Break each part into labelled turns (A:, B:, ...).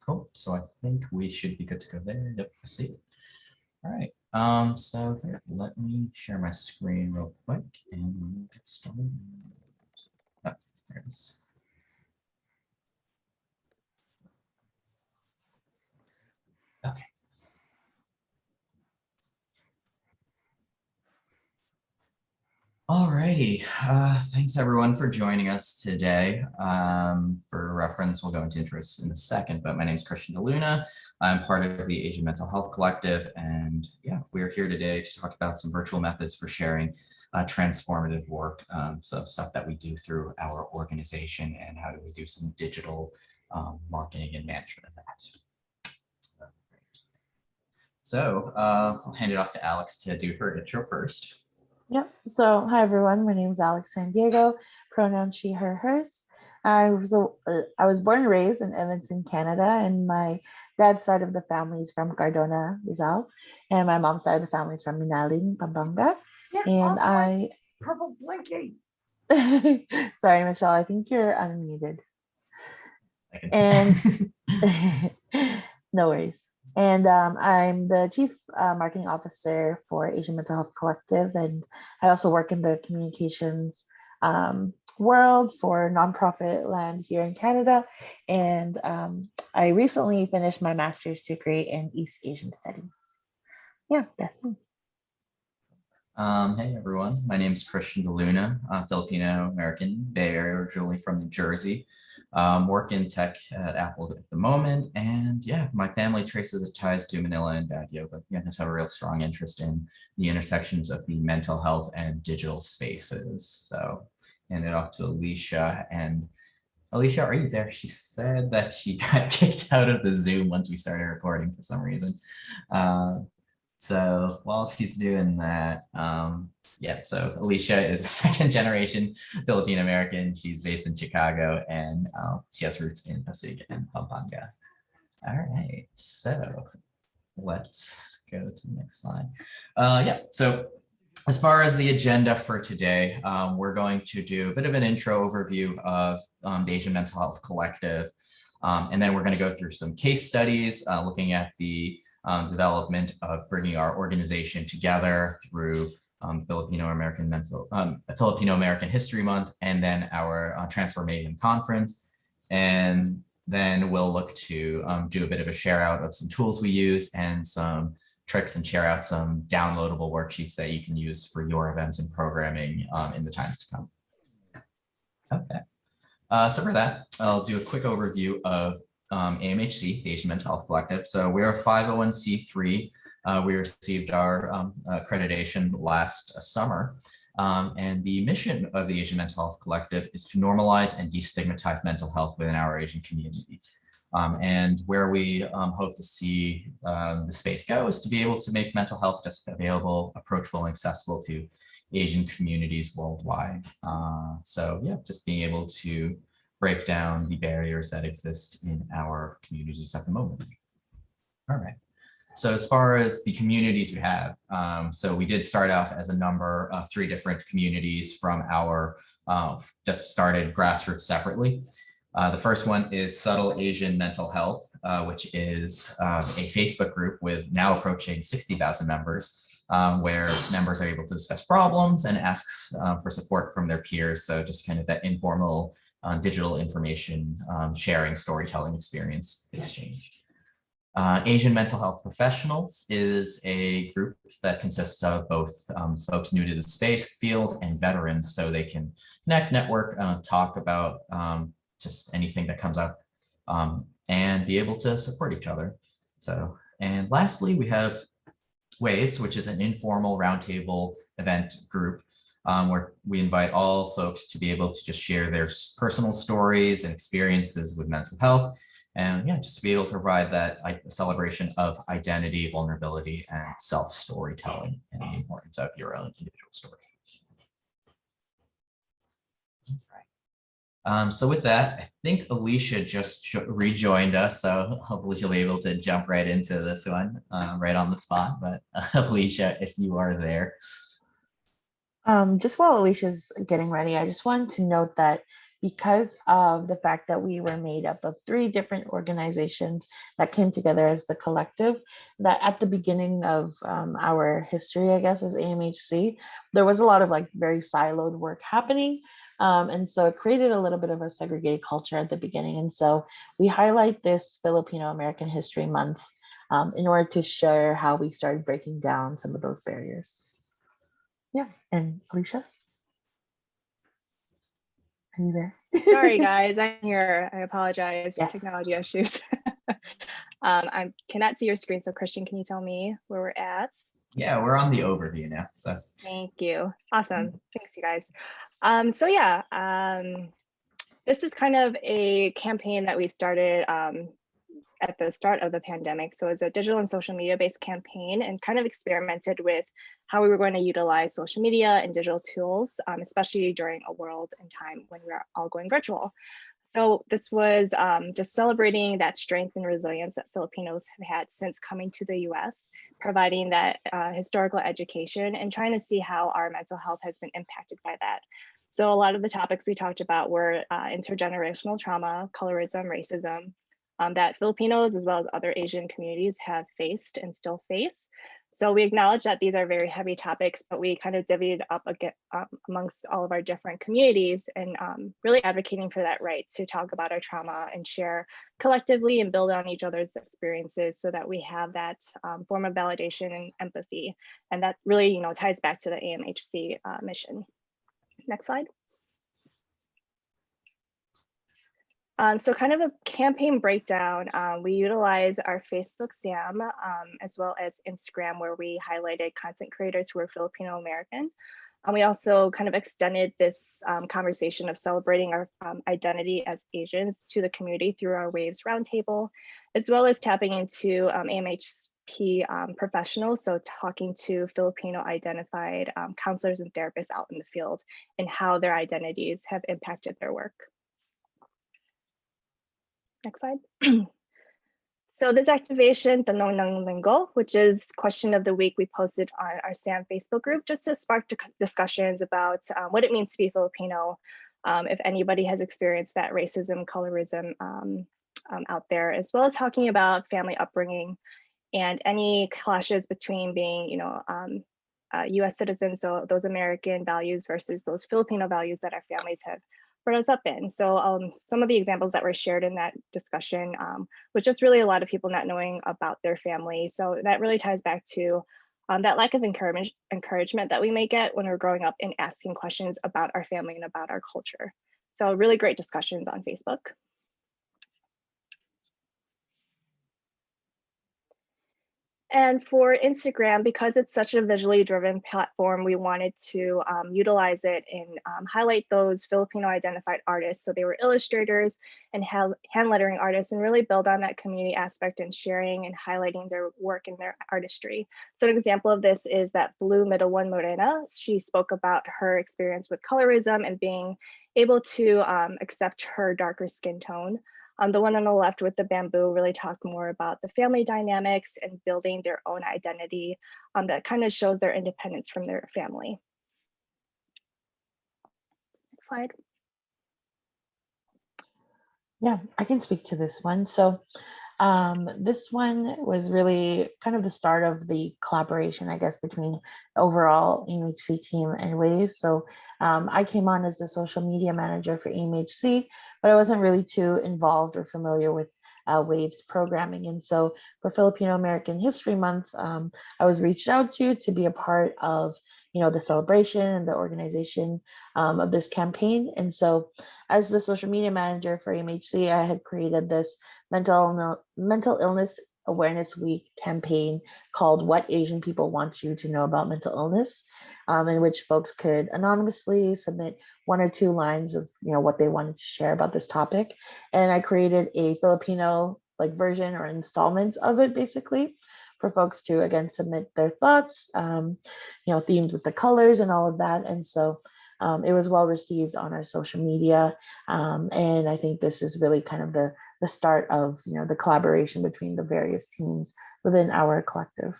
A: Cool. So I think we should be good to go there. Yep, I see it. All right. So here, let me share my screen real quick and we'll get started. Oh, there it is. Okay. All righty. Thanks everyone for joining us today. For reference, we'll go into interests in a second, but my name is Christian DeLuna. I'm part of the Asian Mental Health Collective, and yeah, we're here today to talk about some virtual methods for sharing transformative work, so stuff that we do through our organization and how do we do some digital marketing and management of that. So I'll hand it off to Alex to do her intro first.
B: Yep. So, hi everyone. My name is Alex San Diego. Pronoun she, her, hers. I was born and raised in Edmonton, Canada, and my dad's side of the family is from Cardona, Rizal, and my mom's side of the family is from Minaling, Pampanga. And I
C: purple blinking.
B: Sorry, Michelle. I think you're unmuted. And no worries. And I'm the Chief Marketing Officer for Asian Mental Health Collective. And I also work in the communications world for nonprofit land here in Canada. And I recently finished my master's degree in East Asian Studies. Yeah, that's me.
A: Hey everyone, my name is Christian DeLuna. I'm Filipino-American, Bay Area, originally from New Jersey. Work in tech at Apple at the moment, and yeah, my family traces its ties to Manila and Baguio, but yeah, just have a real strong interest in the intersections of the mental health and digital spaces. So, hand it off to Alicia. And Alicia, are you there? She said that she got kicked out of the Zoom once we started recording for some reason. So while she's doing that, yeah, so Alicia is a second generation Filipino American. She's based in Chicago and she has roots in Pasig and Pampanga. All right, so let's go to the next slide. Yeah, so as far as the agenda for today, we're going to do a bit of an intro overview of the Asian Mental Health Collective. And then we're going to go through some case studies looking at the development of bringing our organization together through Filipino American History Month, and then our Transformative conference. And then we'll look to do a bit of a share out of some tools we use and some tricks, and share out some downloadable worksheets that you can use for your events and programming in the times to come. Okay. So for that, I'll do a quick overview of AMHC, the Asian Mental Health Collective. So we're a 501c3. We received our accreditation last summer. And the mission of the Asian Mental Health Collective is to normalize and destigmatize mental health within our Asian community. And where we hope to see the space go is to be able to make mental health just available, approachable, and accessible to Asian communities worldwide. So yeah, just being able to break down the barriers that exist in our communities at the moment. All right. So as far as the communities we have, so we did start off as a number of 3 different communities from our just started grassroots separately. The first one is Subtle Asian Mental Health, which is a Facebook group with now approaching 60,000 members, where members are able to discuss problems and asks for support from their peers. So just kind of that informal digital information sharing, storytelling experience exchange. Asian Mental Health Professionals is a group that consists of both folks new to the space, field, and veterans, so they can connect, network, talk about just anything that comes up, and be able to support each other. So, and lastly, we have Waves, which is an informal roundtable event group where we invite all folks to be able to just share their personal stories and experiences with mental health. And yeah, just to be able to provide that celebration of identity, vulnerability, and self-storytelling, and the importance of your own individual story. So with that, I think Alicia just rejoined us, so hopefully she'll be able to jump right into this one right on the spot. But Alicia, if you are there.
B: Just while Alicia's getting ready, I just wanted to note that because of the fact that we were made up of 3 different organizations that came together as the collective, that at the beginning of our history, I guess, as AMHC, there was a lot of like very siloed work happening. And so it created a little bit of a segregated culture at the beginning. And so we highlight this Filipino American History Month in order to share how we started breaking down some of those barriers. Yeah, and Alicia? Are you there?
C: Sorry, guys, I'm here. I apologize.
B: Yes.
C: Technology issues. I cannot see your screen. So Christian, can you tell me where we're at?
A: Yeah, we're on the overview now. So
C: Thank you. Awesome. Thanks, you guys. So yeah, this is kind of a campaign that we started at the start of the pandemic. So it's a digital and social media based campaign, and kind of experimented with how we were going to utilize social media and digital tools, especially during a world and time when we're all going virtual. So this was just celebrating that strength and resilience that Filipinos have had since coming to the US, providing that historical education and trying to see how our mental health has been impacted by that. So a lot of the topics we talked about were intergenerational trauma, colorism, racism, that Filipinos as well as other Asian communities have faced and still face. So we acknowledge that these are very heavy topics, but we kind of divvied up amongst all of our different communities, and really advocating for that right to talk about our trauma and share collectively and build on each other's experiences so that we have that form of validation and empathy. And that really, ties back to the AMHC mission. Next slide. So kind of a campaign breakdown, we utilize our Facebook SAM as well as Instagram, where we highlighted content creators who are Filipino American. And we also kind of extended this conversation of celebrating our identity as Asians to the community through our Waves Roundtable, as well as tapping into AMHP professionals, so talking to Filipino identified counselors and therapists out in the field and how their identities have impacted their work. Next slide. So this activation, Tanong ng Linggo, which is question of the week, we posted on our SAM Facebook group just to spark discussions about what it means to be Filipino, if anybody has experienced that racism, colorism out there, as well as talking about family upbringing and any clashes between being, US citizens, so those American values versus those Filipino values that our families have brought us up in. So some of the examples that were shared in that discussion was just really a lot of people not knowing about their family. So that really ties back to that lack of encouragement that we may get when we're growing up and asking questions about our family and about our culture. So really great discussions on Facebook. And for Instagram, because it's such a visually driven platform, we wanted to utilize it and highlight those Filipino identified artists. So they were illustrators and hand lettering artists, and really build on that community aspect and sharing and highlighting their work and their artistry. So an example of this is that Blue Middle One Morena. She spoke about her experience with colorism and being able to accept her darker skin tone. The one on the left with the bamboo really talked more about the family dynamics and building their own identity that kind of shows their independence from their family. Next slide.
B: Yeah, I can speak to this one. So this one was really kind of the start of the collaboration, I guess, between the overall AMHC team and Waves. So I came on as the social media manager for AMHC, but I wasn't really too involved or familiar with Waves programming. And so for Filipino American History Month, I was reached out to be a part of, the celebration and the organization of this campaign. And so as the social media manager for AMHC, I had created this mental illness awareness week campaign called What Asian People Want You to Know About Mental Illness, in which folks could anonymously submit 1 or 2 lines of what they wanted to share about this topic. And I created a Filipino version or installment of it, basically, for folks to again submit their thoughts, themed with the colors and all of that. And so it was well received on our social media. And I think this is really kind of the start of the collaboration between the various teams within our collective.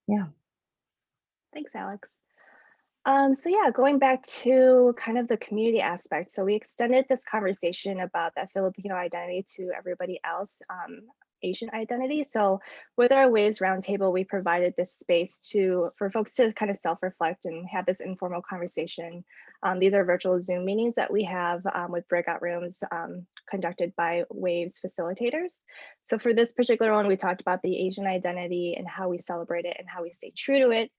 B: Yeah.
C: Thanks, Alex. So yeah, going back to kind of the community aspect. So we extended this conversation about that Filipino identity to everybody else, Asian identity. So with our Waves Roundtable, we provided this space for folks to kind of self-reflect and have this informal conversation. These are virtual Zoom meetings that we have with breakout rooms conducted by Waves facilitators. So for this particular one, we talked about the Asian identity and how we celebrate it and how we stay true to it.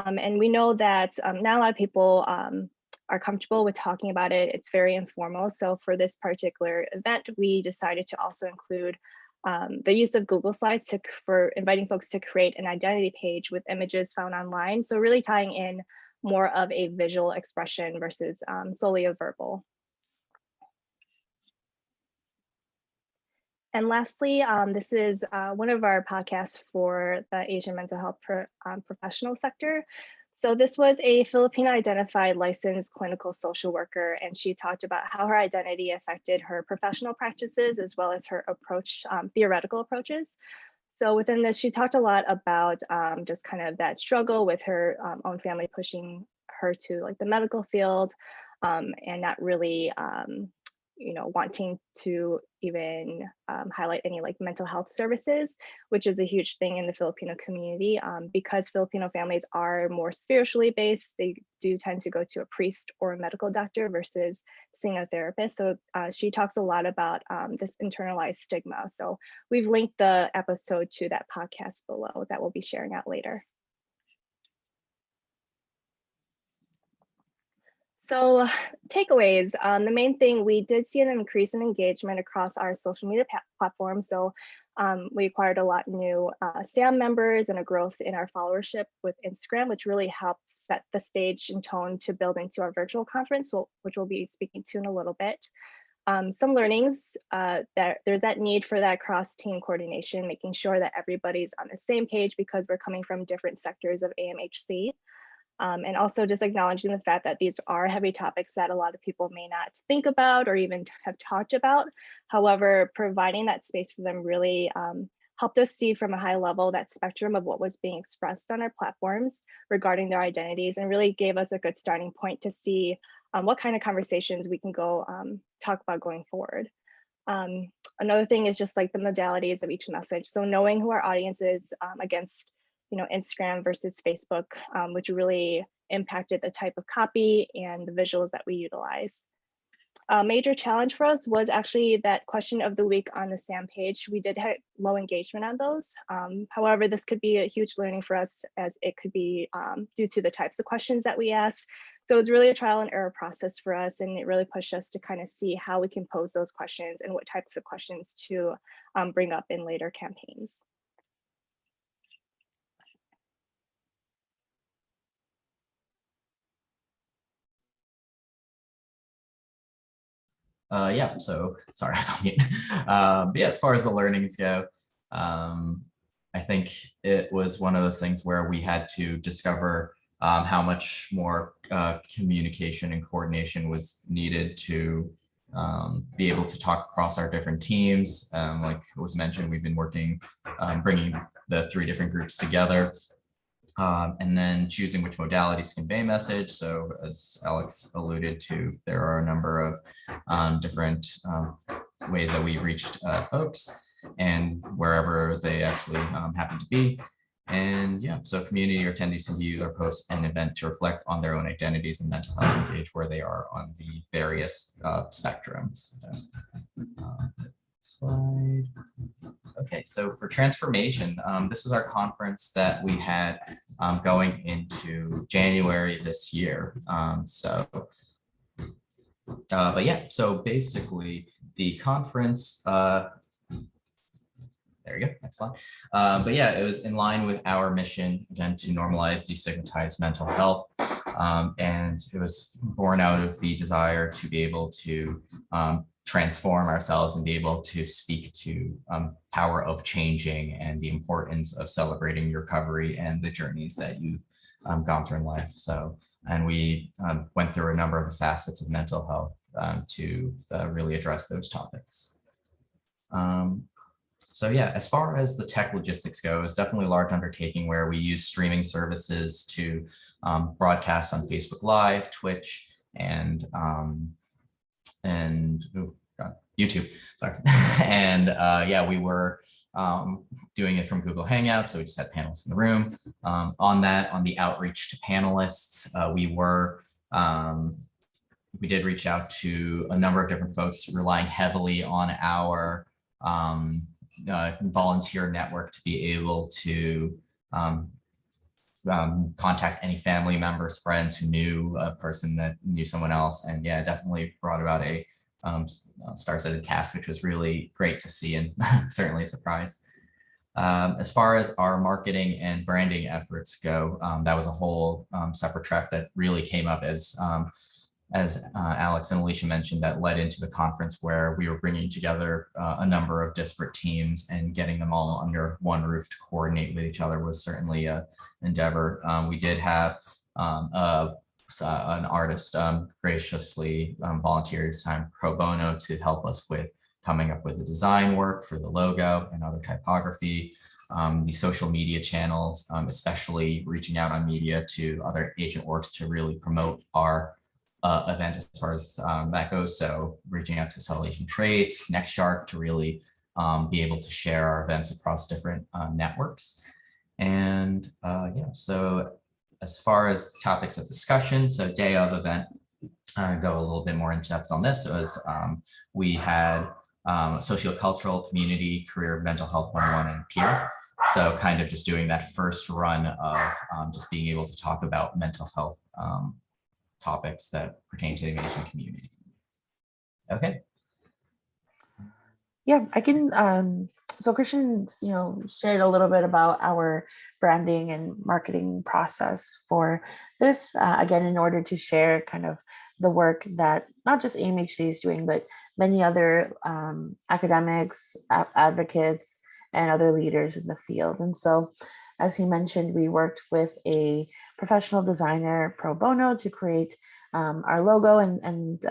C: And we know that not a lot of people are comfortable with talking about it. It's very informal. So for this particular event, we decided to also include the use of Google Slides for inviting folks to create an identity page with images found online. So really tying in more of a visual expression versus solely a verbal. And lastly, this is one of our podcasts for the Asian mental health professional sector. So this was a Filipino identified licensed clinical social worker, and she talked about how her identity affected her professional practices as well as her approach, theoretical approaches. So within this, she talked a lot about just kind of that struggle with her own family pushing her to like the medical field and not really wanting to even highlight any like mental health services, which is a huge thing in the Filipino community. Because Filipino families are more spiritually based, they do tend to go to a priest or a medical doctor versus seeing a therapist. So she talks a lot about this internalized stigma. So we've linked the episode to that podcast below that we'll be sharing out later. So takeaways, the main thing, we did see an increase in engagement across our social media platforms. So we acquired a lot new SAM members and a growth in our followership with Instagram, which really helped set the stage and tone to build into our virtual conference, which we'll be speaking to in a little bit. Some learnings, that there's that need for that cross-team coordination, making sure that everybody's on the same page because we're coming from different sectors of AMHC. And also just acknowledging the fact that these are heavy topics that a lot of people may not think about or even have talked about. However, providing that space for them really helped us see from a high level that spectrum of what was being expressed on our platforms regarding their identities, and really gave us a good starting point to see what kind of conversations we can go talk about going forward. Another thing is just like the modalities of each message. So knowing who our audience is against Instagram versus Facebook, which really impacted the type of copy and the visuals that we utilize. A major challenge for us was actually that question of the week on the SAM page. We did have low engagement on those. However, this could be a huge learning for us as it could be due to the types of questions that we asked. So it's really a trial and error process for us, and it really pushed us to kind of see how we can pose those questions and what types of questions to bring up in later campaigns.
A: Yeah, so sorry, I was on mute. But yeah, as far as the learnings go, I think it was one of those things where we had to discover how much more communication and coordination was needed to be able to talk across our different teams. Like was mentioned, we've been working, bringing the 3 different groups together. And then choosing which modalities convey message. So as Alex alluded to, there are a number of different ways that we've reached folks and wherever they actually happen to be. And yeah, so community or attendees can use our post and event to reflect on their own identities and mental health engage where they are on the various spectrums. Slide. Okay, so for Transformation, this is our conference that we had going into January this year. But yeah, so basically the conference, there you go, next slide. But yeah, it was in line with our mission, again, to normalize, destigmatize mental health. And it was born out of the desire to be able to transform ourselves and be able to speak to power of changing and the importance of celebrating your recovery and the journeys that you've gone through in life. So, and we went through a number of the facets of mental health to really address those topics. So yeah, as far as the tech logistics go, it's definitely a large undertaking where we use streaming services to broadcast on Facebook Live, Twitch, and oh God, YouTube. Sorry, and yeah, we were doing it from Google Hangouts, so we just had panelists in the room. On the outreach to panelists, we did reach out to a number of different folks, relying heavily on our volunteer network to be able to contact any family members, friends who knew a person that knew someone else. And yeah, definitely brought about a star-studded cast, which was really great to see and certainly a surprise. As far as our marketing and branding efforts go, that was a whole separate track that really came up as Alex and Alicia mentioned, that led into the conference where we were bringing together a number of disparate teams, and getting them all under one roof to coordinate with each other was certainly an endeavor. We did have an artist graciously volunteered time pro bono to help us with coming up with the design work for the logo and other typography. The social media channels, especially reaching out on media to other Asian orgs to really promote our event as far as that goes. So reaching out to Subtle Asian Traits, Next Shark to really be able to share our events across different networks. And yeah, so as far as topics of discussion, so day of event, go a little bit more in depth on this. It was, we had sociocultural, community, career, mental health 101, and peer. So kind of just doing that first run of just being able to talk about mental health topics that pertain to the Asian community. Okay.
B: Yeah, I can. So Christian, shared a little bit about our branding and marketing process for this. Again, in order to share kind of the work that not just AMHC is doing, but many other academics, advocates, and other leaders in the field. And so, as he mentioned, we worked with a professional designer pro bono to create our logo and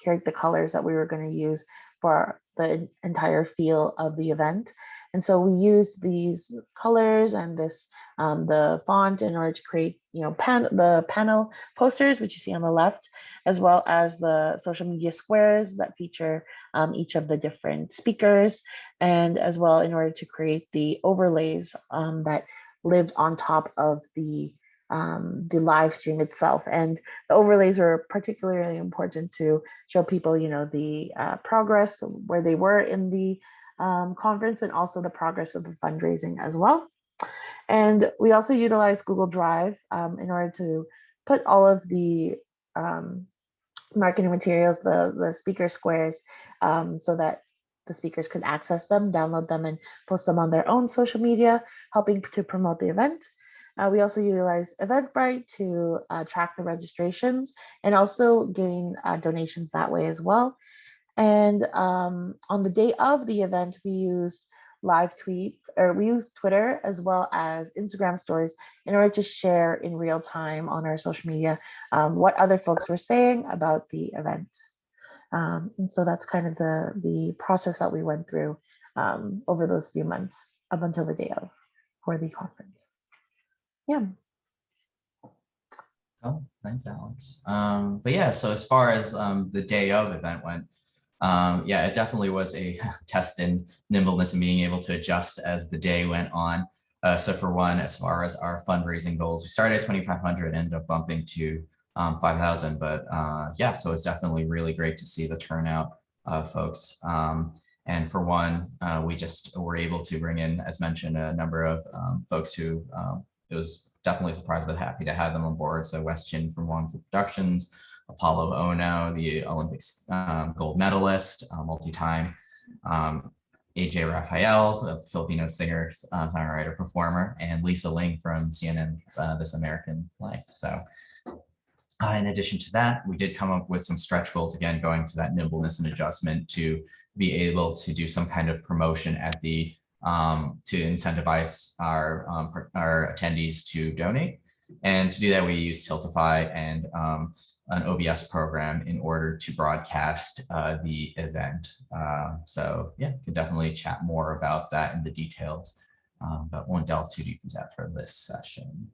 B: create the colors that we were going to use for the entire feel of the event. And so we used these colors and this the font in order to create the panel posters, which you see on the left, as well as the social media squares that feature each of the different speakers, and as well in order to create the overlays that lived on top of the live stream itself. And the overlays were particularly important to show people, the progress where they were in the conference, and also the progress of the fundraising as well. And we also utilized Google Drive in order to put all of the marketing materials, the speaker squares, so that the speakers could access them, download them, and post them on their own social media, helping to promote the event. We also utilize Eventbrite to track the registrations and also gain donations that way as well. And on the day of the event, we used we used Twitter as well as Instagram stories in order to share in real time on our social media what other folks were saying about the event. And so that's kind of the process that we went through over those few months up until the day of for the conference. Yeah.
A: Oh, thanks, Alex. But yeah, so as far as the day of event went, yeah, it definitely was a test in nimbleness and being able to adjust as the day went on. So for one, as far as our fundraising goals, we started at 2,500, ended up bumping to 5,000. But yeah, so it's definitely really great to see the turnout of folks. And for one, we just were able to bring in, as mentioned, a number of folks who it was definitely a surprise, but happy to have them on board. So Wes Chin from Wong Fu Productions, Apollo Ono, the Olympics gold medalist, multi-time, AJ Raphael, a Filipino singer, songwriter, performer, and Lisa Ling from CNN's This American Life. So in addition to that, we did come up with some stretch goals, again, going to that nimbleness and adjustment to be able to do some kind of promotion at the to incentivize our attendees to donate. And to do that, we use Tiltify and an OBS program in order to broadcast the event. So yeah, we can definitely chat more about that in the details, but won't delve too deep into that for this session.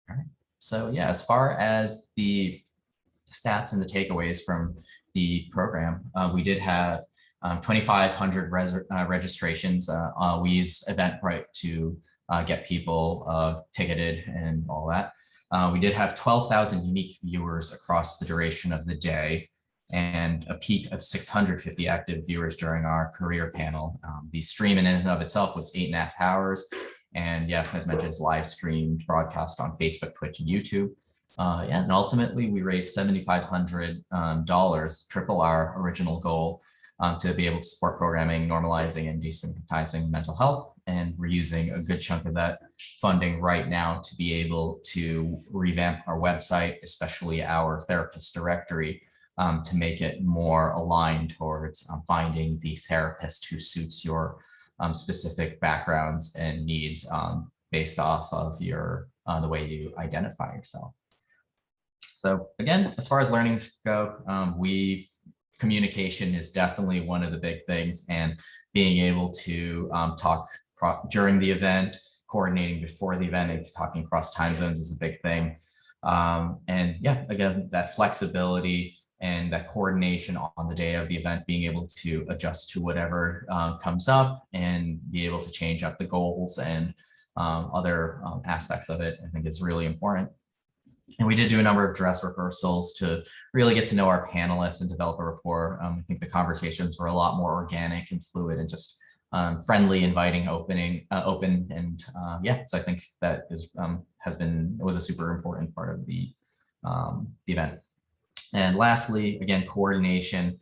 A: All right. So yeah, as far as the stats and the takeaways from the program, we did have 2,500 registrations. We use Eventbrite to get people ticketed and all that. We did have 12,000 unique viewers across the duration of the day and a peak of 650 active viewers during our career panel. The stream in and of itself was 8.5 hours. And yeah, as mentioned, it's live streamed, broadcast on Facebook, Twitch, and YouTube. Yeah, and ultimately we raised $7,500, triple our original goal, to be able to support programming, normalizing, and destigmatizing mental health. And we're using a good chunk of that funding right now to be able to revamp our website, especially our therapist directory, to make it more aligned towards finding the therapist who suits your specific backgrounds and needs based off of your the way you identify yourself. So again, as far as learnings go, communication is definitely one of the big things, and being able to talk during the event, coordinating before the event, and talking across time zones is a big thing. And yeah, again, that flexibility and that coordination on the day of the event, being able to adjust to whatever comes up and be able to change up the goals and other aspects of it, I think is really important. And we did do a number of dress rehearsals to really get to know our panelists and develop a rapport. I think the conversations were a lot more organic and fluid and just friendly, inviting, open, and yeah. So I think that is was a super important part of the event. And lastly, again, coordination,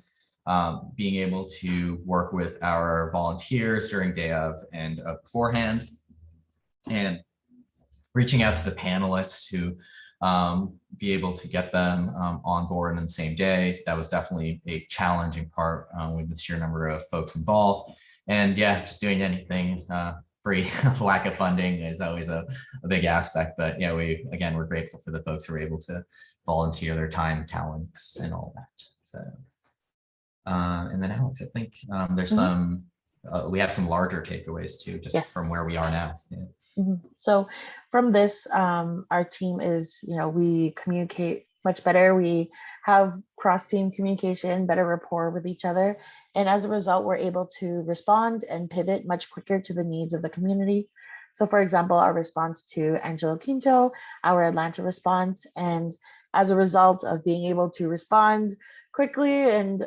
A: being able to work with our volunteers during day of and beforehand, and reaching out to the panelists to be able to get them on board on the same day. That was definitely a challenging part with the sheer number of folks involved. And yeah, just doing anything free, lack of funding is always a big aspect. But yeah, we're grateful for the folks who are able to volunteer their time, talents, and all that. So, and then Alex, I think there's some, we have some larger takeaways too, just from where we are now. Yeah.
B: So from this, our team is, we communicate much better. We have cross-team communication, better rapport with each other. And as a result, we're able to respond and pivot much quicker to the needs of the community. So for example, our response to Angelo Quinto, our Atlanta response, and as a result of being able to respond quickly and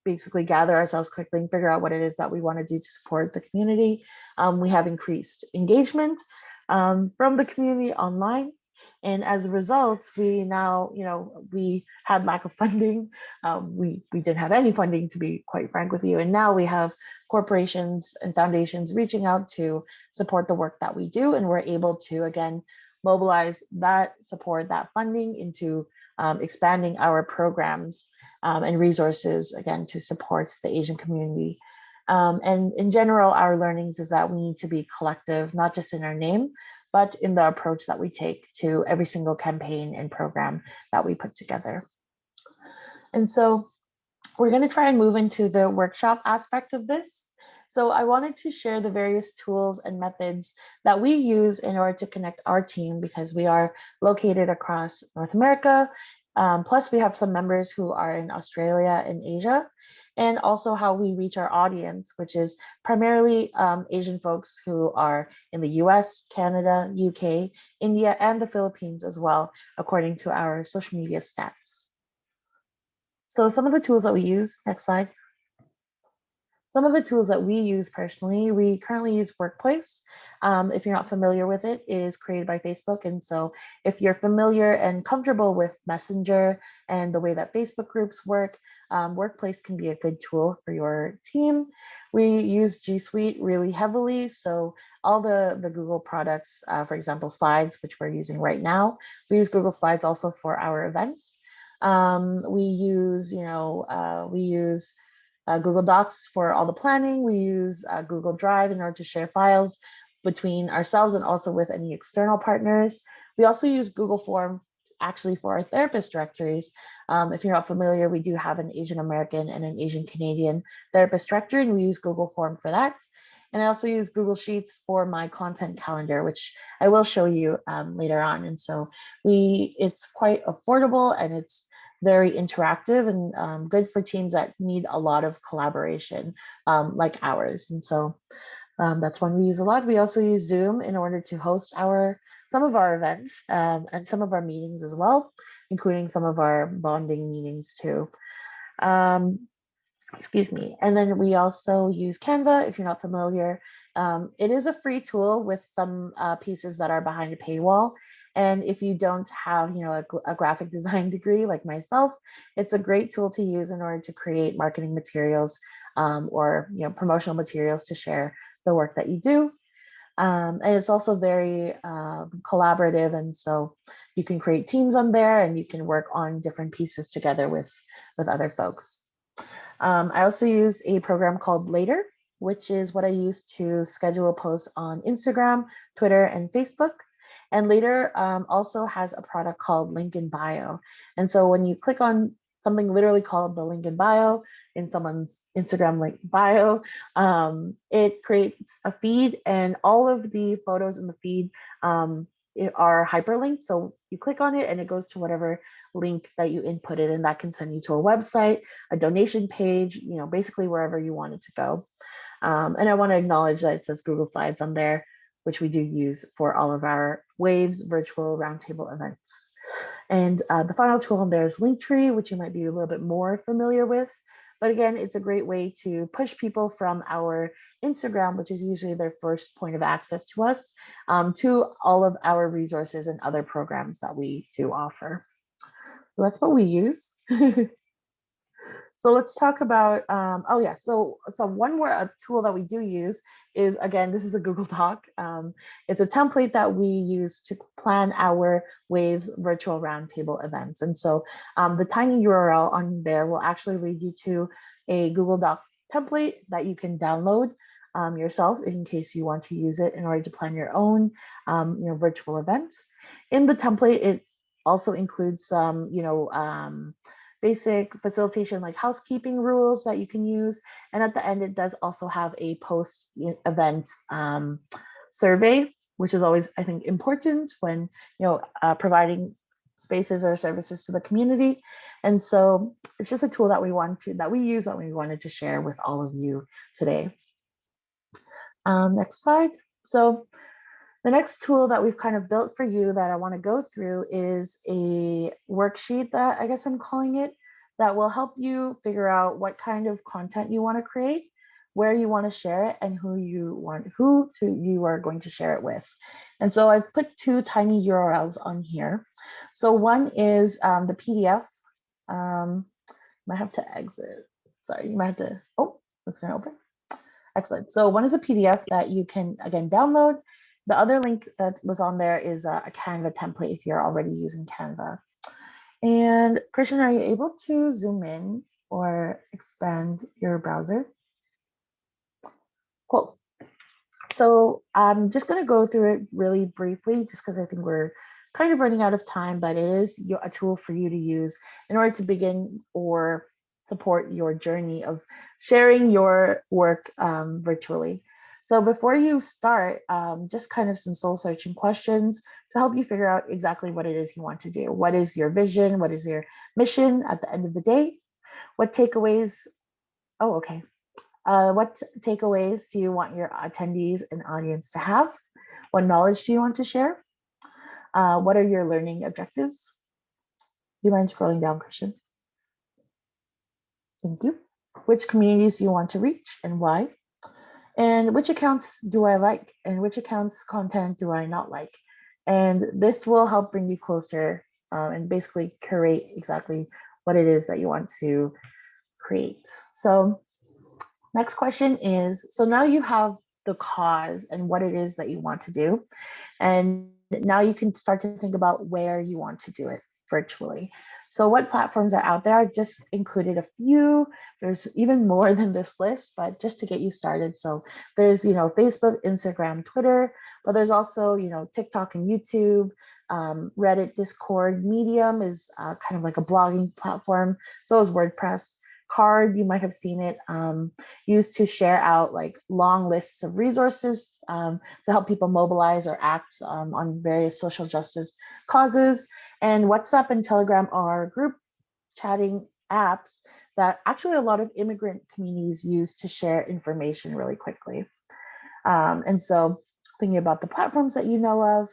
B: basically gather ourselves quickly and figure out what it is that we want to do to support the community, we have increased engagement from the community online. And as a result, we now, we had lack of funding. We didn't have any funding, to be quite frank with you. And now we have corporations and foundations reaching out to support the work that we do. And we're able to, again, mobilize that support, that funding into expanding our programs and resources, again, to support the Asian community. And in general, our learnings is that we need to be collective, not just in our name, but in the approach that we take to every single campaign and program that we put together. And so we're going to try and move into the workshop aspect of this. So I wanted to share the various tools and methods that we use in order to connect our team, because we are located across North America. Plus we have some members who are in Australia and Asia, and also how we reach our audience, which is primarily Asian folks who are in the US, Canada, UK, India, and the Philippines as well, according to our social media stats. So some of the tools that we use, next slide. Some of the tools that we use personally, we currently use Workplace. If you're not familiar with it, it is created by Facebook. And so if you're familiar and comfortable with Messenger and the way that Facebook groups work, Workplace can be a good tool for your team. We use G Suite really heavily. So all the Google products, for example, Slides, which we're using right now, we use Google Slides also for our events. We use, Google Docs for all the planning. We use Google Drive in order to share files between ourselves and also with any external partners. We also use Google Form actually for our therapist directories. If you're not familiar, we do have an Asian American and an Asian Canadian therapist directory, and we use Google Form for that. And I also use Google Sheets for my content calendar, which I will show you later on. And so it's quite affordable, and it's very interactive and good for teams that need a lot of collaboration like ours. And so that's one we use a lot. We also use Zoom in order to host some of our events and some of our meetings as well, including some of our bonding meetings too. Excuse me. And then we also use Canva, if you're not familiar. It is a free tool with some pieces that are behind a paywall. And if you don't have, a graphic design degree like myself, it's a great tool to use in order to create marketing materials or, promotional materials to share the work that you do. And it's also very collaborative. And so you can create teams on there, and you can work on different pieces together with other folks. I also use a program called Later, which is what I use to schedule posts on Instagram, Twitter, and Facebook. And Later also has a product called Link in Bio. And so when you click on something literally called the link in bio in someone's Instagram link bio, it creates a feed, and all of the photos in the feed are hyperlinked. So you click on it and it goes to whatever link that you inputted, and that can send you to a website, a donation page, basically wherever you want it to go. And I want to acknowledge that it says Google Slides on there, which we do use for all of our Waves virtual roundtable events. And the final tool on there is Linktree, which you might be a little bit more familiar with. But again, it's a great way to push people from our Instagram, which is usually their first point of access to us, to all of our resources and other programs that we do offer. So that's what we use. So let's talk about, so one more tool that we do use is, again, this is a Google Doc. It's a template that we use to plan our Waves virtual roundtable events. And so the tiny URL on there will actually lead you to a Google Doc template that you can download yourself in case you want to use it in order to plan your own virtual events. In the template, it also includes some, basic facilitation like housekeeping rules that you can use. And at the end, it does also have a post-event survey, which is always, I think, important when providing spaces or services to the community. And so it's just a tool that we wanted to share with all of you today. Next slide. So the next tool that we've kind of built for you that I want to go through is a worksheet that I guess I'm calling it, that will help you figure out what kind of content you want to create, where you want to share it, and who you are going to share it with. And so I've put two tiny URLs on here. So one is the PDF. Might have to exit. Sorry, you might have to, it's going to open. Excellent. So one is a PDF that you can, again, download. The other link that was on there is a Canva template if you're already using Canva. And Christian, are you able to zoom in or expand your browser? Cool. So I'm just going to go through it really briefly, just because I think we're kind of running out of time, but it is a tool for you to use in order to begin or support your journey of sharing your work virtually. So before you start, just kind of some soul searching questions to help you figure out exactly what it is you want to do. What is your vision? What is your mission at the end of the day? What takeaways? What takeaways do you want your attendees and audience to have? What knowledge do you want to share? What are your learning objectives? Do you mind scrolling down, Christian? Thank you. Which communities do you want to reach and why? And which accounts do I like? And which accounts content do I not like? And this will help bring you closer and basically curate exactly what it is that you want to create. So next question is, so now you have the cause and what it is that you want to do. And now you can start to think about where you want to do it virtually. So what platforms are out there? I just included a few. There's even more than this list, but just to get you started. So there's, Facebook, Instagram, Twitter, but there's also, TikTok and YouTube, Reddit, Discord. Medium is kind of like a blogging platform. So is WordPress. Card, you might have seen it, used to share out like long lists of resources to help people mobilize or act on various social justice causes. And WhatsApp and Telegram are group chatting apps that actually a lot of immigrant communities use to share information really quickly. And so thinking about the platforms that you know of,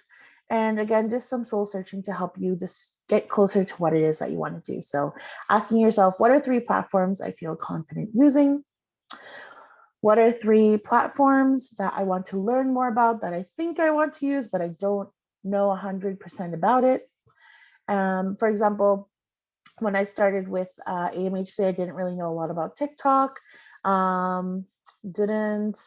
B: and again, just some soul searching to help you just get closer to what it is that you want to do. So asking yourself, what are 3 platforms I feel confident using? What are 3 platforms that I want to learn more about, that I think I want to use, but I don't know 100% about it? For example, when I started with AMHC, I didn't really know a lot about TikTok. Didn't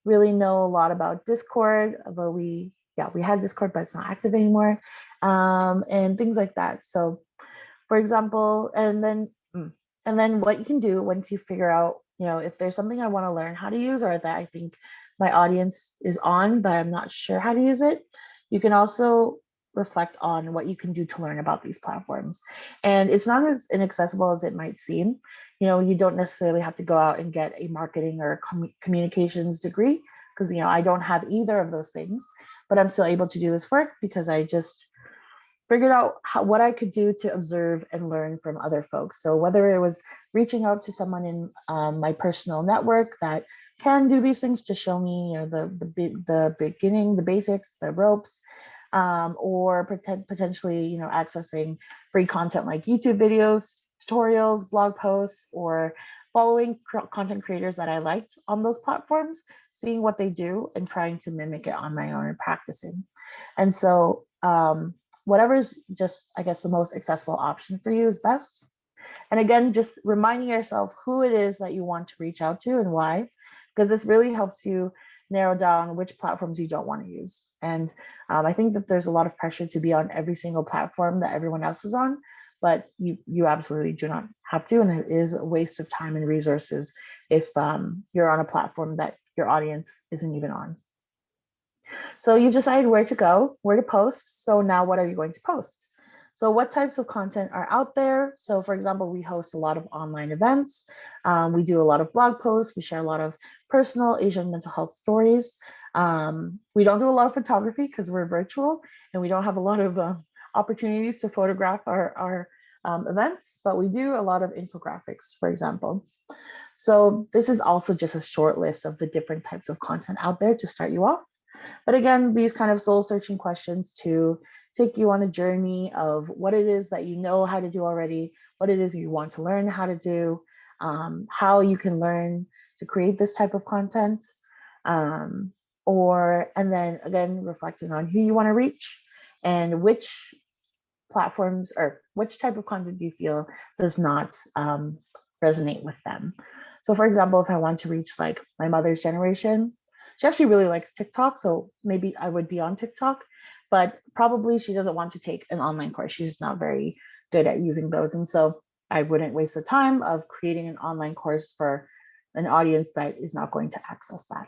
B: really know a lot about Discord, although we had Discord, but it's not active anymore, and things like that. So, for example, and then what you can do once you figure out, if there's something I want to learn how to use, or that I think my audience is on, but I'm not sure how to use it, you can also reflect on what you can do to learn about these platforms. And it's not as inaccessible as it might seem. You don't necessarily have to go out and get a marketing or communications degree, because I don't have either of those things, but I'm still able to do this work because I just figured out what I could do to observe and learn from other folks. So whether it was reaching out to someone in my personal network that can do these things to show me, the beginning, the basics, the ropes, or potentially, accessing free content like YouTube videos, tutorials, blog posts, or following content creators that I liked on those platforms, seeing what they do and trying to mimic it on my own and practicing. And so whatever's just, I guess, the most accessible option for you is best. And again, just reminding yourself who it is that you want to reach out to and why, because this really helps you narrow down which platforms you don't want to use. And I think that there's a lot of pressure to be on every single platform that everyone else is on, but you absolutely do not have to, and it is a waste of time and resources if you're on a platform that your audience isn't even on. So you've decided where to go, where to post. So now what are you going to post? So what types of content are out there? So for example, we host a lot of online events. We do a lot of blog posts. We share a lot of personal Asian mental health stories. We don't do a lot of photography because we're virtual and we don't have a lot of opportunities to photograph our events, but we do a lot of infographics, for example. So this is also just a short list of the different types of content out there to start you off. But again, these kind of soul searching questions to take you on a journey of what it is that you know how to do already, what it is you want to learn how to do, how you can learn to create this type of content, and then again, reflecting on who you want to reach and which platforms or which type of content you feel does not resonate with them. So for example, if I want to reach like my mother's generation, she actually really likes TikTok, so maybe I would be on TikTok, but probably she doesn't want to take an online course. She's not very good at using those. And so I wouldn't waste the time of creating an online course for an audience that is not going to access that.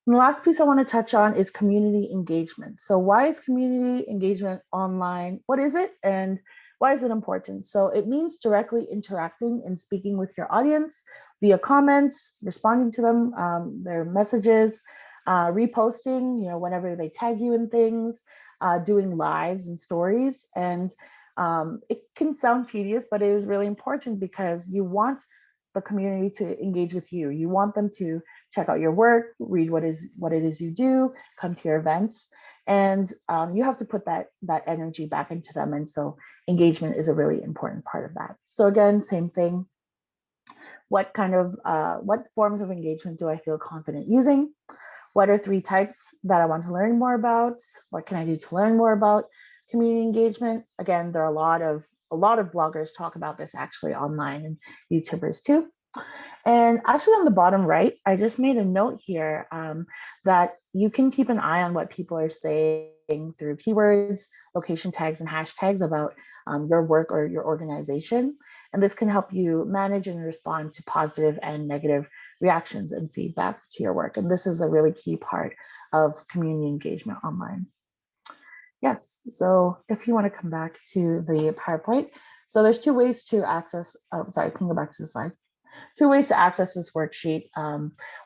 B: And the last piece I want to touch on is community engagement. So why is community engagement online? What is it? And why is it important? So it means directly interacting and speaking with your audience via comments, responding to them, their messages, reposting, whenever they tag you in things, doing lives and stories. And it can sound tedious, but it is really important because you want the community to engage with you. You want them to check out your work, read what it is you do, come to your events, and you have to put that energy back into them. And so engagement is a really important part of that. So again, same thing. What forms of engagement do I feel confident using? What are 3 types that I want to learn more about? What can I do to learn more about community engagement? Again, there are a lot of bloggers talk about this actually online, and YouTubers too. And actually on the bottom right, I just made a note here that you can keep an eye on what people are saying through keywords, location tags, and hashtags about your work or your organization. And this can help you manage and respond to positive and negative reactions and feedback to your work. And this is a really key part of community engagement online. Yes, so if you want to come back to the PowerPoint, so there's two ways to access, sorry, can you go back to the slide? Two ways to access this worksheet.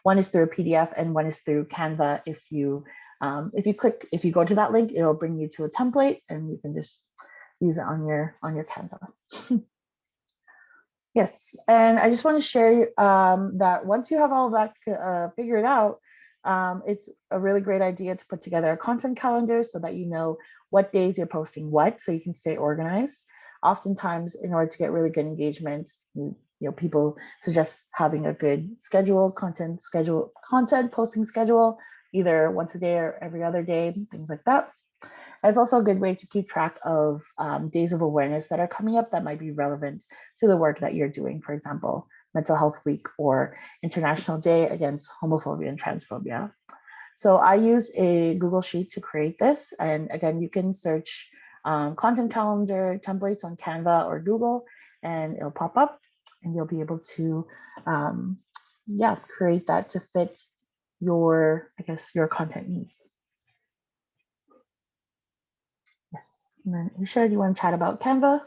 B: One is through a PDF and one is through Canva. If you go to that link, it'll bring you to a template and you can just use it on your Canva. Yes, and I just want to share that once you have all of that figured out, it's a really great idea to put together a content calendar so that you know what days you're posting what, so you can stay organized. Oftentimes, in order to get really good engagement, people suggest having a good content posting schedule, either once a day or every other day, things like that. And it's also a good way to keep track of days of awareness that are coming up that might be relevant to the work that you're doing. For example, Mental Health Week or International Day Against Homophobia and Transphobia. So I use a Google Sheet to create this. And again, you can search content calendar templates on Canva or Google, and it'll pop up and you'll be able to create that to fit your content needs. Yes, and then Isha, do you want to chat about Canva?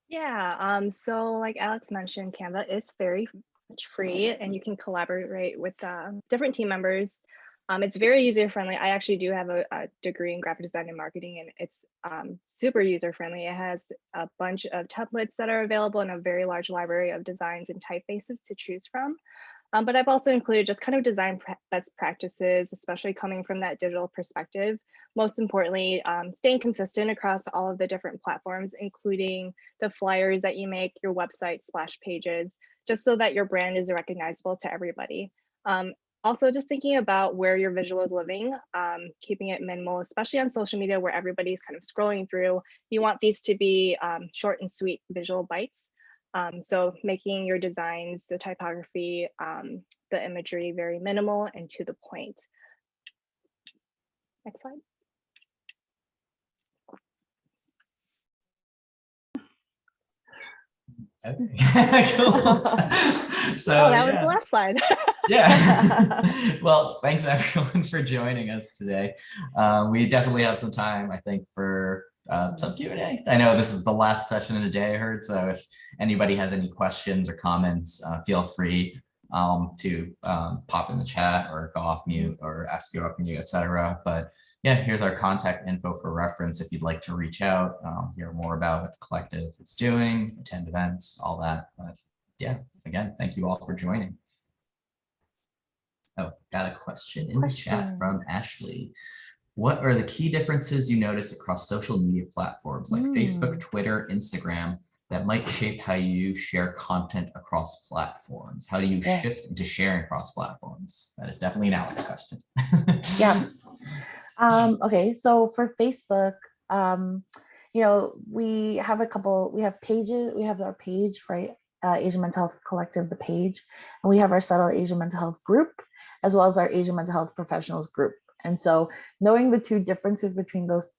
C: Yeah, so like Alex mentioned, Canva is very much free and you can collaborate with different team members. It's very user-friendly. I actually do have a degree in graphic design and marketing, and it's super user-friendly. It has a bunch of templates that are available and a very large library of designs and typefaces to choose from. But I've also included just kind of design best practices, especially coming from that digital perspective. Most importantly, staying consistent across all of the different platforms, including the flyers that you make, your website splash pages, just so that your brand is recognizable to everybody. Also, just thinking about where your visual is living, keeping it minimal, especially on social media where everybody's kind of scrolling through. You want these to be short and sweet visual bites. So making your designs, the typography, the imagery very minimal and to the point. Next slide.
A: Okay. Cool. So
C: that was the last slide.
A: Yeah. Well, thanks everyone for joining us today. We definitely have some time, I think, for some Q&A. I know this is the last session of the day, I heard. So if anybody has any questions or comments, feel free to pop in the chat or go off mute or ask you off mute, etc. But yeah, here's our contact info for reference if you'd like to reach out, hear more about what the collective is doing, attend events, all that. But yeah, again, thank you all for joining. Oh, got a question in the chat from Ashley. What are the key differences you notice across social media platforms like Facebook, Twitter, Instagram that might shape how you share content across platforms? How do you shift into sharing across platforms? That is definitely an Alex question.
B: Yeah. Okay, so for Facebook, we have pages. We have our page, right? Asian Mental Health Collective, the page, and we have our Subtle Asian Mental Health group, as well as our Asian Mental Health Professionals group. And so knowing the two differences between those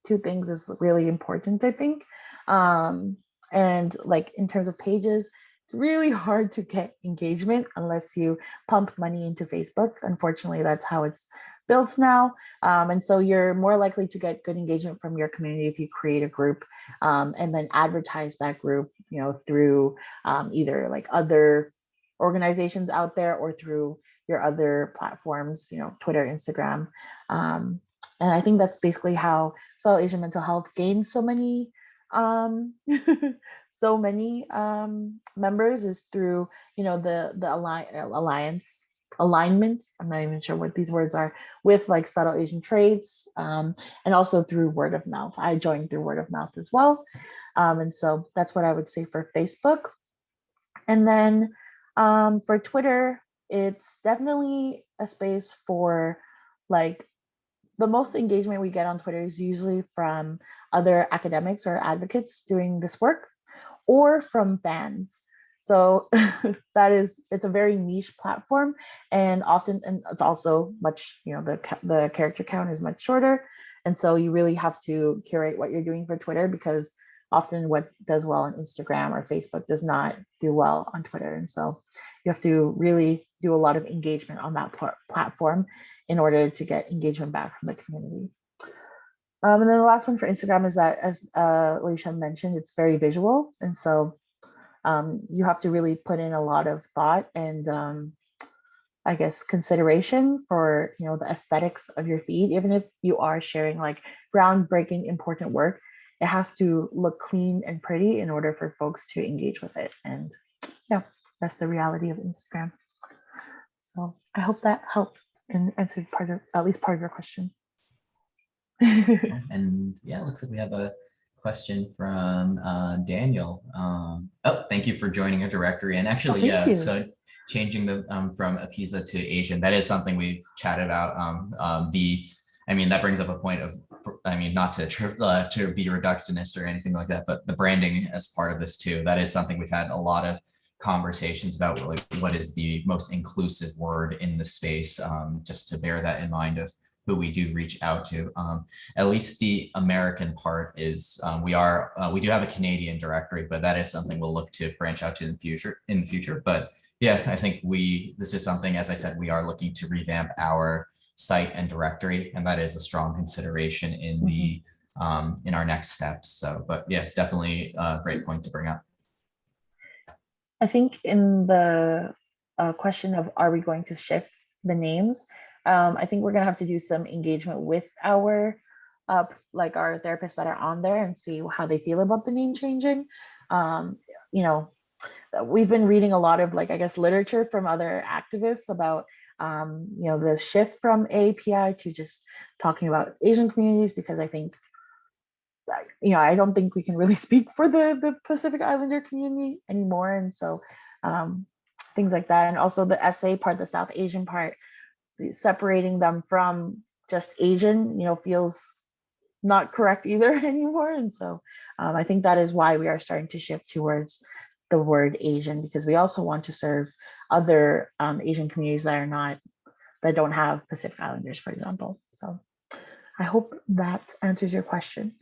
B: two things is really important, I think. And like in terms of pages, it's really hard to get engagement unless you pump money into Facebook. Unfortunately, that's how it's built now. And so you're more likely to get good engagement from your community if you create a group and then advertise that group, through either like other organizations out there or through your other platforms, Twitter, Instagram. And I think that's basically how South Asian Mental Health gained so many members, is through the alignment. I'm not even sure what these words are, with like Subtle Asian traits, and also through word of mouth. I joined through word of mouth as well, and so that's what I would say for Facebook. And then for Twitter, it's definitely a space for like the most engagement we get on Twitter is usually from other academics or advocates doing this work, or from fans. So it's a very niche platform, and often, and it's also much, the character count is much shorter. And so you really have to curate what you're doing for Twitter, because often what does well on Instagram or Facebook does not do well on Twitter. And so you have to really do a lot of engagement on that platform in order to get engagement back from the community. And then the last one for Instagram is that, as Alicia mentioned, it's very visual. And so you have to really put in a lot of thought and I guess consideration for the aesthetics of your feed. Even if you are sharing like groundbreaking important work, it has to look clean and pretty in order for folks to engage with it. And yeah, that's the reality of Instagram. So I hope that helped and answered at least part of your question.
A: And yeah, it looks like we have a question from Daniel. Oh, thank you for joining a directory. And actually, yeah, so changing the from APISA to Asian, that is something we've chatted about. I mean, that brings up a point of, I mean, not to be reductionist or anything like that, but the branding as part of this too. That is something we've had a lot of conversations about, like, what is the most inclusive word in the space, just to bear that in mind of who we do reach out to. At least the American part is, we do have a Canadian directory, but that is something we'll look to branch out to in the future. But yeah, I think this is something, as I said, we are looking to revamp our site and directory, and that is a strong consideration in the in our next steps. So, but yeah, definitely a great point to bring up.
B: I think in the question of, are we going to shift the names? I think we're gonna have to do some engagement with our like our therapists that are on there and see how they feel about the name changing. We've been reading a lot of, like, I guess, literature from other activists about the shift from API to just talking about Asian communities, because I think I don't think we can really speak for the Pacific Islander community anymore. And so things like that. And also the SA part, the South Asian part, separating them from just Asian, feels not correct either anymore. And so I think that is why we are starting to shift towards the word Asian, because we also want to serve other Asian communities that don't have Pacific Islanders, for example. So I hope that answers your question.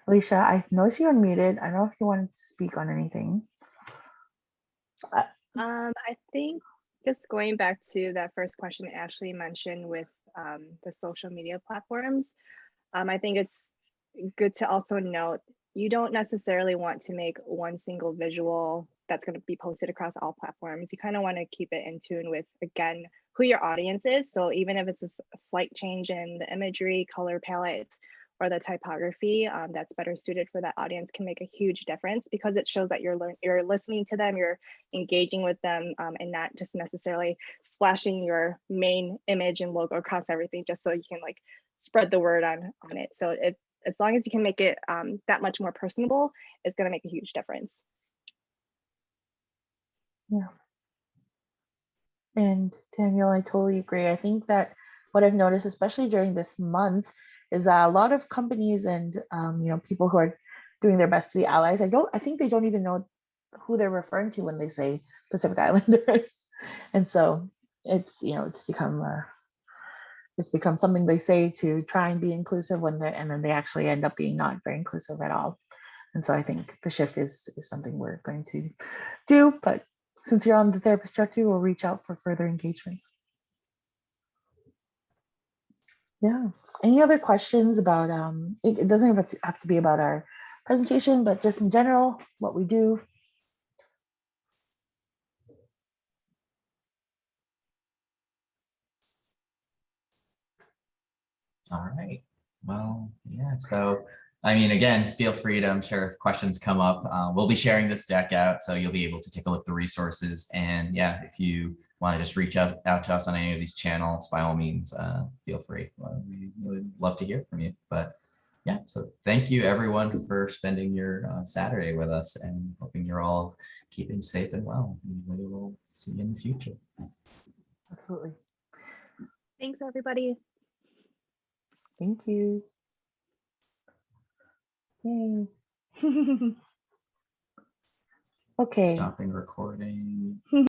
B: Alicia, I noticed you unmuted. I don't know if you wanted to speak on anything.
C: I think just going back to that first question Ashley mentioned with the social media platforms, I think it's good to also note, you don't necessarily want to make one single visual that's going to be posted across all platforms. You kind of want to keep it in tune with, again, who your audience is. So even if it's a slight change in the imagery, color palette, or the typography that's better suited for that audience can make a huge difference, because it shows that you're listening to them, you're engaging with them, and not just necessarily splashing your main image and logo across everything just so you can like spread the word on it. So as long as you can make it that much more personable, it's going to make a huge difference.
B: Yeah. And Daniel, I totally agree. I think that what I've noticed, especially during this month, is that a lot of companies and people who are doing their best to be allies, I think they don't even know who they're referring to when they say Pacific Islanders. And so it's it's become something they say to try and be inclusive and then they actually end up being not very inclusive at all. And so I think the shift is something we're going to do, but since you're on the therapist directory, we'll reach out for further engagement. Yeah. Any other questions about, it doesn't have to be about our presentation, but just in general, what we do?
A: All right. Well, yeah. So, I mean, again, feel free to, I'm sure if questions come up, we'll be sharing this deck out, so you'll be able to take a look at the resources. And yeah, if you want to just reach out to us on any of these channels, by all means, feel free. We would love to hear from you. But yeah, so thank you everyone for spending your Saturday with us, and hoping you're all keeping safe and well. We will see you in the future.
B: Absolutely.
C: Thanks, everybody.
B: Thank you. Yay. Okay.
A: Stopping recording.